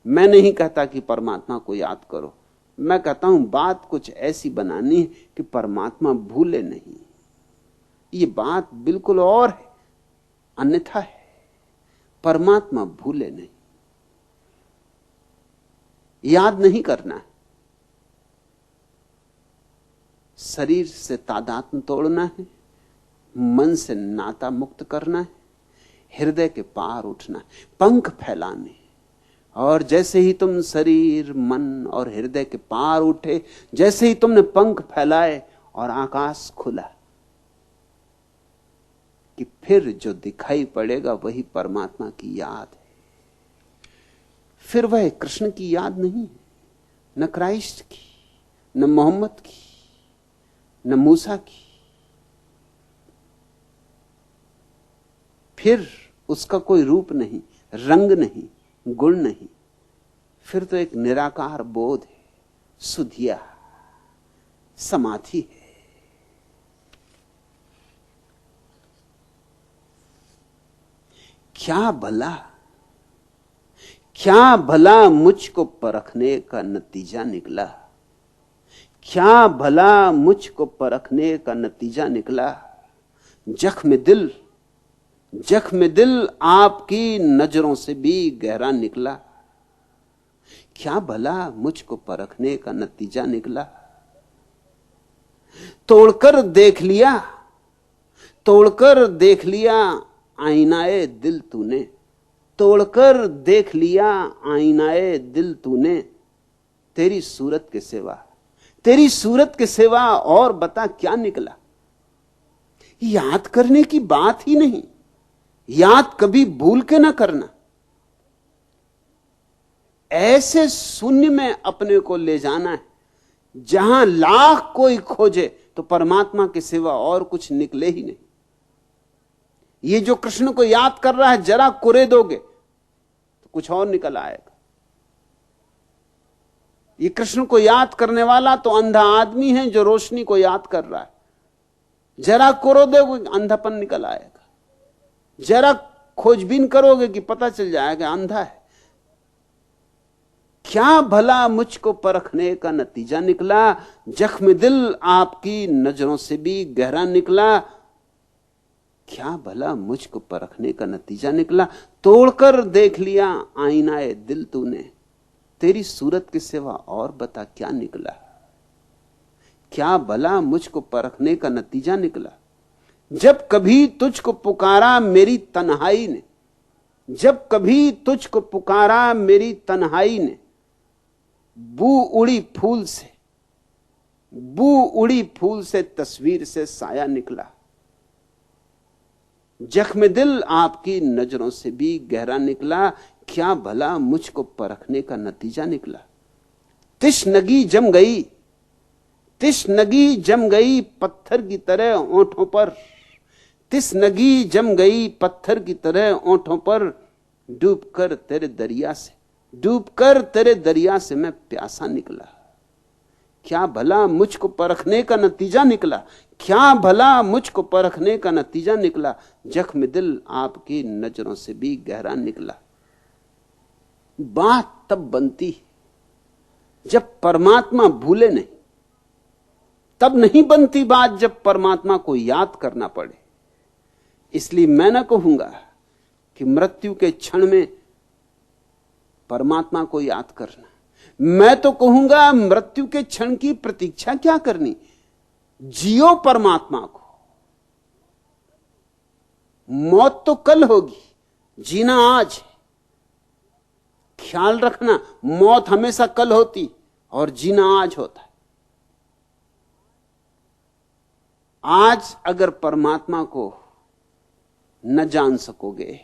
मैं नहीं कहता कि परमात्मा को याद करो, मैं कहता हूं बात कुछ ऐसी बनानी है कि परमात्मा भूले नहीं। ये बात बिल्कुल और है, अन्यथा है। परमात्मा भूले नहीं, याद नहीं करना है, शरीर से तादात्म्य तोड़ना है, मन से नाता मुक्त करना है, हृदय के पार उठना है, पंख फैलाने। और जैसे ही तुम शरीर, मन और हृदय के पार उठे, जैसे ही तुमने पंख फैलाए और आकाश खुला, कि फिर जो दिखाई पड़ेगा वही परमात्मा की याद है। फिर वह कृष्ण की याद नहीं है, न क्राइस्ट की, न मोहम्मद की, न मूसा की। फिर उसका कोई रूप नहीं, रंग नहीं, गुण नहीं। फिर तो एक निराकार बोध है, सुधिया समाधि है। क्या भला मुझको परखने का नतीजा निकला, क्या भला मुझको परखने का नतीजा निकला। जख्म दिल आपकी नजरों से भी गहरा निकला। क्या भला मुझको परखने का नतीजा निकला। तोड़कर देख लिया आईनाए दिल तूने, तोड़कर देख लिया आईनाए दिल तूने। तेरी सूरत के सिवा और बता क्या निकला। याद करने की बात ही नहीं, याद कभी भूल के ना करना। ऐसे शून्य में अपने को ले जाना है जहां लाख कोई खोजे तो परमात्मा के सिवा और कुछ निकले ही नहीं। ये जो कृष्ण को याद कर रहा है, जरा कुरे दोगे तो कुछ और निकल आएगा। ये कृष्ण को याद करने वाला तो अंधा आदमी है जो रोशनी को याद कर रहा है। जरा कुरो दोगे अंधापन निकल आएगा, जरा खोजबीन करोगे कि पता चल जाएगा अंधा है। क्या भला मुझको परखने का नतीजा निकला। जख्म दिल आपकी नजरों से भी गहरा निकला। क्या भला मुझको परखने का नतीजा निकला। तोड़कर देख लिया आईनाए दिल तूने, तेरी सूरत के सिवा और बता क्या निकला। क्या भला मुझको परखने का नतीजा निकला। जब कभी तुझको पुकारा मेरी तन्हाई ने, जब कभी तुझको पुकारा मेरी तन्हाई ने, बू उड़ी फूल से तस्वीर से साया निकला। जख्म दिल आपकी नजरों से भी गहरा निकला। क्या भला मुझको परखने का नतीजा निकला। तिश्नगी जम गई पत्थर की तरह ओंठों पर, तिश्नगी जम गई पत्थर की तरह ओंठों पर। डूबकर तेरे दरिया से मैं प्यासा निकला। क्या भला मुझको परखने का नतीजा निकला। क्या भला मुझको परखने का नतीजा निकला। जख्म दिल आपकी नजरों से भी गहरा निकला। बात तब बनती जब परमात्मा भूले नहीं, तब नहीं बनती बात जब परमात्मा को याद करना पड़े। इसलिए मैं ना कहूंगा कि मृत्यु के क्षण में परमात्मा को याद करना, मैं तो कहूंगा मृत्यु के क्षण की प्रतीक्षा क्या करनी। जियो परमात्मा को। मौत तो कल होगी, जीना आज है। ख्याल रखना, मौत हमेशा कल होती और जीना आज होता है। आज अगर परमात्मा को न जान सकोगे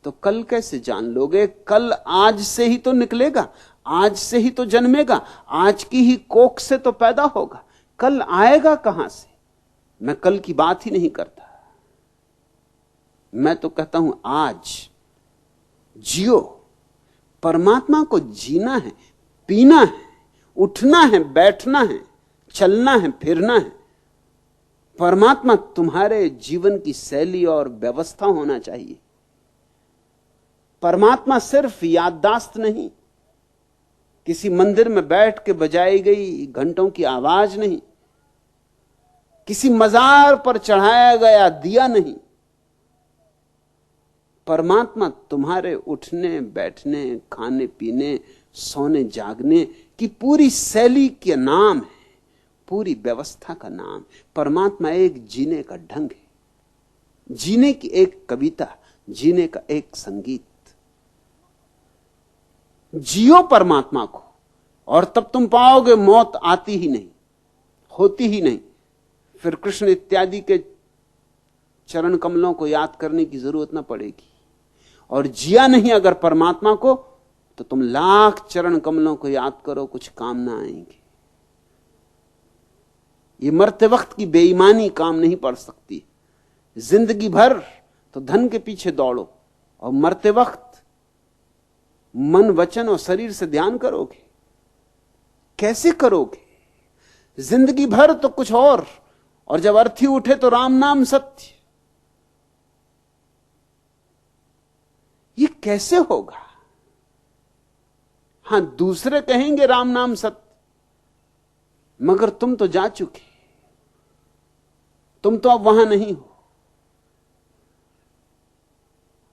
तो कल कैसे जान लोगे। कल आज से ही तो निकलेगा, आज से ही तो जन्मेगा, आज की ही कोख से तो पैदा होगा। कल आएगा कहां से। मैं कल की बात ही नहीं करता, मैं तो कहता हूं आज जियो। परमात्मा को जीना है, पीना है, उठना है, बैठना है, चलना है, फिरना है। परमात्मा तुम्हारे जीवन की शैली और व्यवस्था होना चाहिए। परमात्मा सिर्फ याददाश्त नहीं, किसी मंदिर में बैठ के बजाई गई घंटों की आवाज नहीं, किसी मजार पर चढ़ाया गया दिया नहीं। परमात्मा तुम्हारे उठने बैठने, खाने पीने, सोने जागने की पूरी शैली के नाम है, पूरी व्यवस्था का नाम। परमात्मा एक जीने का ढंग है, जीने की एक कविता, जीने का एक संगीत। जियो परमात्मा को, और तब तुम पाओगे मौत आती ही नहीं, होती ही नहीं। फिर कृष्ण इत्यादि के चरण कमलों को याद करने की जरूरत ना पड़ेगी। और जिया नहीं अगर परमात्मा को, तो तुम लाख चरण कमलों को याद करो, कुछ काम ना आएंगे। ये मरते वक्त की बेईमानी काम नहीं पड़ सकती। जिंदगी भर तो धन के पीछे दौड़ो, और मरते वक्त मन, वचन और शरीर से ध्यान करोगे? कैसे करोगे? जिंदगी भर तो कुछ और जब अर्थी उठे तो राम नाम सत्य। ये कैसे होगा? हां, दूसरे कहेंगे राम नाम सत्य, मगर तुम तो जा चुके, तुम तो अब वहां नहीं हो।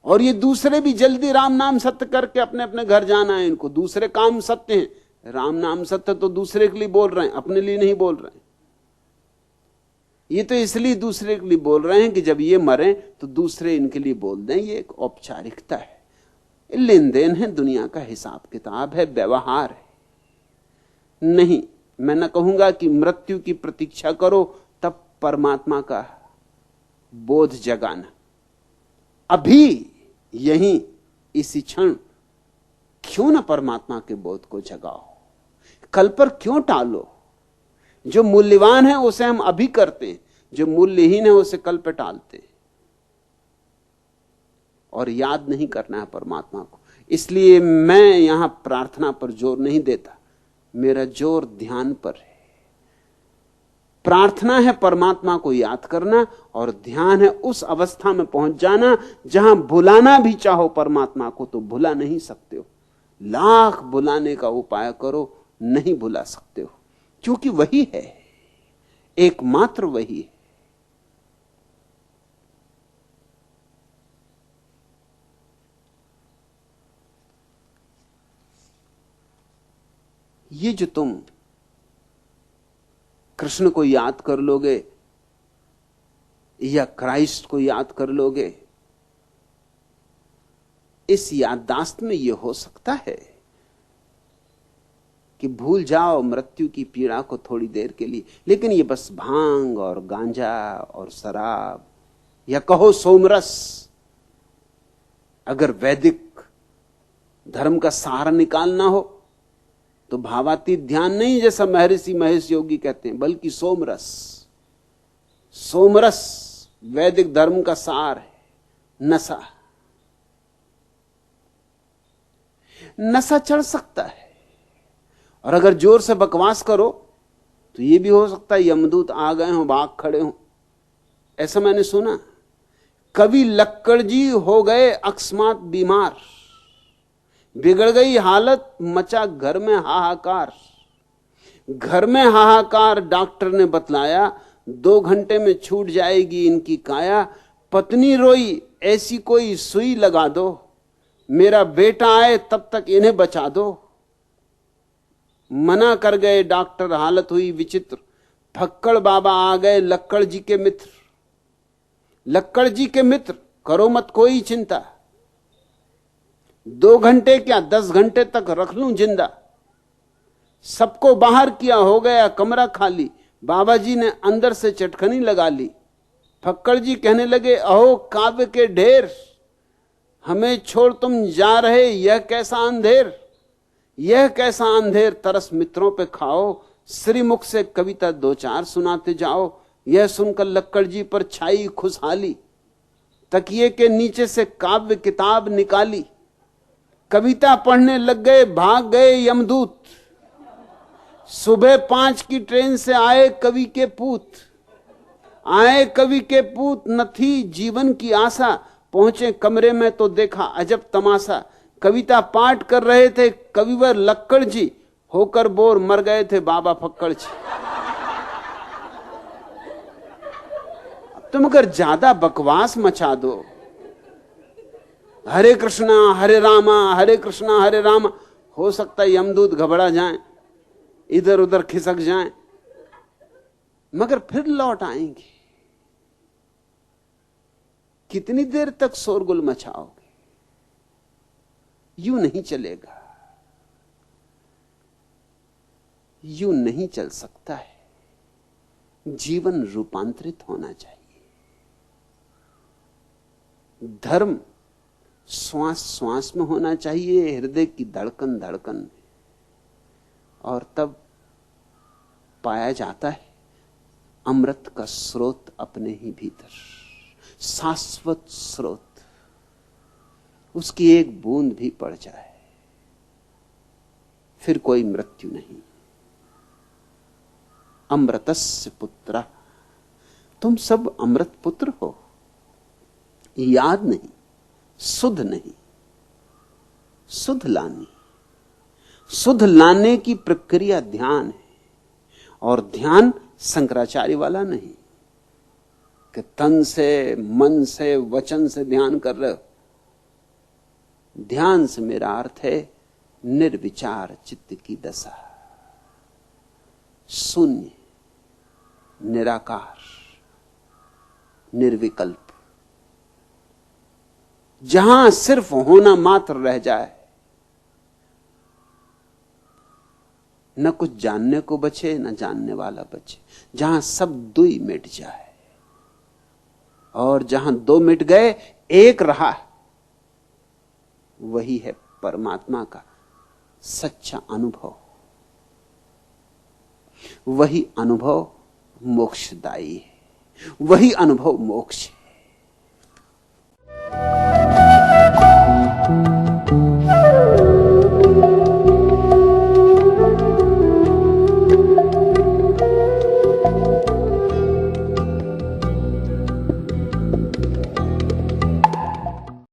और ये दूसरे भी जल्दी राम नाम सत्य करके अपने अपने घर जाना है इनको। दूसरे काम सत्य हैं, राम नाम सत्य तो दूसरे के लिए बोल रहे हैं, अपने लिए नहीं बोल रहे हैं। ये तो इसलिए दूसरे के लिए बोल रहे हैं कि जब ये मरें तो दूसरे इनके लिए बोल दें। ये एक औपचारिकता है, लेन देन है, दुनिया का हिसाब किताब है, व्यवहार है। नहीं, मैं न कहूंगा कि मृत्यु की प्रतीक्षा करो तब परमात्मा का बोध जगाना। अभी यहीं इसी क्षण क्यों न परमात्मा के बोध को जगाओ। कल पर क्यों टालो? जो मूल्यवान है उसे हम अभी करते हैं, जो मूल्यहीन है उसे कल पे टालते हैं। और याद नहीं करना है परमात्मा को। इसलिए मैं यहां प्रार्थना पर जोर नहीं देता, मेरा जोर ध्यान पर है। प्रार्थना है परमात्मा को याद करना, और ध्यान है उस अवस्था में पहुंच जाना जहां भुलाना भी चाहो परमात्मा को तो भुला नहीं सकते हो। लाख भुलाने का उपाय करो, नहीं भुला सकते हो, क्योंकि वही है, एकमात्र वही है। ये जो तुम कृष्ण को याद कर लोगे या क्राइस्ट को याद कर लोगे, इस याददाश्त में यह हो सकता है कि भूल जाओ मृत्यु की पीड़ा को थोड़ी देर के लिए। लेकिन ये बस भांग और गांजा और शराब, या कहो सोमरस, अगर वैदिक धर्म का सहारा निकालना हो तो भावातीत ध्यान नहीं जैसा महर्षि महेश योगी कहते हैं, बल्कि सोमरस। सोमरस वैदिक धर्म का सार है। नशा, नशा चढ़ सकता है, और अगर जोर से बकवास करो तो यह भी हो सकता है यमदूत आ गए हों, भाग खड़े हों। ऐसा मैंने सुना। कवि लक्कड़ जी हो गए अकस्मात बीमार, बिगड़ गई हालत, मचा घर में हाहाकार। घर में हाहाकार, डॉक्टर ने बतलाया 2 घंटे में छूट जाएगी इनकी काया। पत्नी रोई, ऐसी कोई सुई लगा दो, मेरा बेटा आए तब तक इन्हें बचा दो। मना कर गए डॉक्टर, हालत हुई विचित्र। फक्कड़ बाबा आ गए लक्कड़ जी के मित्र। लक्कड़ जी के मित्र, करो मत कोई चिंता, 2 घंटे क्या 10 घंटे तक रख लूं जिंदा। सबको बाहर किया, हो गया कमरा खाली। बाबा जी ने अंदर से चटखनी लगा ली। फक्कड़ जी कहने लगे, अहो काव्य के ढेर, हमें छोड़ तुम जा रहे, यह कैसा अंधेर, यह कैसा अंधेर, तरस मित्रों पे खाओ। श्रीमुख से कविता 2-4 सुनाते जाओ। यह सुनकर लक्कड़ जी पर छाई खुशहाली। तकिए के नीचे से काव्य किताब निकाली। कविता पढ़ने लग गए, भाग गए यमदूत। सुबह 5 की ट्रेन से आए कवि के पूत। आए कवि के पूत, न थी जीवन की आशा। पहुंचे कमरे में तो देखा अजब तमाशा। कविता पाठ कर रहे थे कविवर लक्कड़ जी, होकर बोर मर गए थे बाबा फक्कड़ जी। तुम अगर ज्यादा बकवास मचा दो, हरे कृष्णा हरे रामा हरे कृष्णा हरे रामा, हो सकता है यमदूत घबरा जाएं, इधर उधर खिसक जाएं, मगर फिर लौट आएंगे। कितनी देर तक शोरगुल मचाओगे? यूं नहीं चलेगा, यूं नहीं चल सकता है। जीवन रूपांतरित होना चाहिए। धर्म श्वास श्वास में होना चाहिए, हृदय की धड़कन धड़कन में, और तब पाया जाता है अमृत का स्रोत अपने ही भीतर, शाश्वत स्रोत। उसकी एक बूंद भी पड़ जाए फिर कोई मृत्यु नहीं। अमृतस्य पुत्र, तुम सब अमृत पुत्र हो। याद नहीं, सुध नहीं, सुध लानी। सुध लाने की प्रक्रिया ध्यान है, और ध्यान शंकराचार्य वाला नहीं कि तन से मन से वचन से ध्यान कर रहे हो। ध्यान से मेरा अर्थ है निर्विचार चित्त की दशा, शून्य, निराकार, निर्विकल्प, जहां सिर्फ होना मात्र रह जाए, न कुछ जानने को बचे न जानने वाला बचे, जहां सब दुई मिट जाए, और जहां दो मिट गए एक रहा, वही है परमात्मा का सच्चा अनुभव। वही अनुभव मोक्षदायी है, वही अनुभव मोक्ष है।